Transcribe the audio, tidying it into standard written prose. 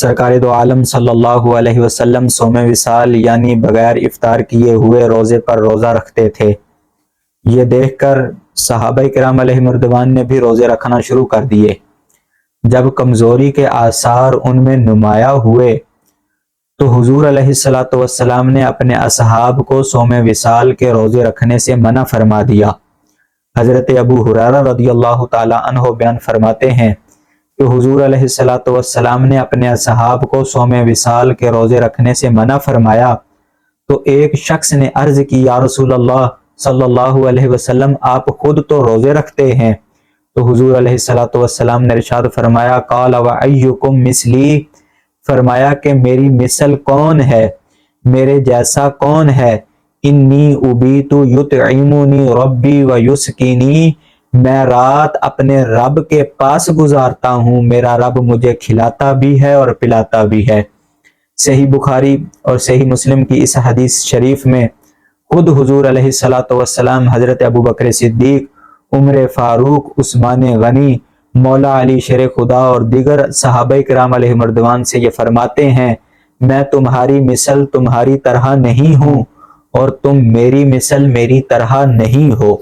سرکار دو عالم صلی اللہ علیہ وسلم صوم وصال یعنی بغیر افطار کیے ہوئے روزے پر روزہ رکھتے تھے۔ یہ دیکھ کر صحابہ کرام علیہ رضوان نے بھی روزے رکھنا شروع کر دیے۔ جب کمزوری کے آثار ان میں نمایاں ہوئے تو حضور علیہ السلام نے اپنے اصحاب کو صوم وصال کے روزے رکھنے سے منع فرما دیا۔ حضرت ابو ہریرہ رضی اللہ تعالی عنہ بیان فرماتے ہیں کہ حضور علیہ السلام نے اپنے اصحاب کو صوم وصال کے روزے رکھنے سے منع فرمایا تو ایک شخص نے عرض کی، یا رسول اللہ صلی اللہ علیہ وسلم، آپ خود تو روزے رکھتے ہیں۔ تو حضور علیہ السلام نے ارشاد فرمایا، قال وَأَيُّكُمْ مِثْلِي، فرمایا کہ میری مثل کون ہے، میرے جیسا کون ہے؟ انی ابیت یطعمنی ربی ویسقینی، میں رات اپنے رب کے پاس گزارتا ہوں، میرا رب مجھے کھلاتا بھی ہے اور پلاتا بھی ہے۔ صحیح بخاری اور صحیح مسلم کی اس حدیث شریف میں خود حضور علیہ السلام حضرت ابوبکر صدیق، عمر فاروق، عثمان غنی، مولا علی شیر خدا اور دیگر صحابہ کرام علیہ رضوان سے یہ فرماتے ہیں، میں تمہاری مثل تمہاری طرح نہیں ہوں اور تم میری مثل میری طرح نہیں ہو۔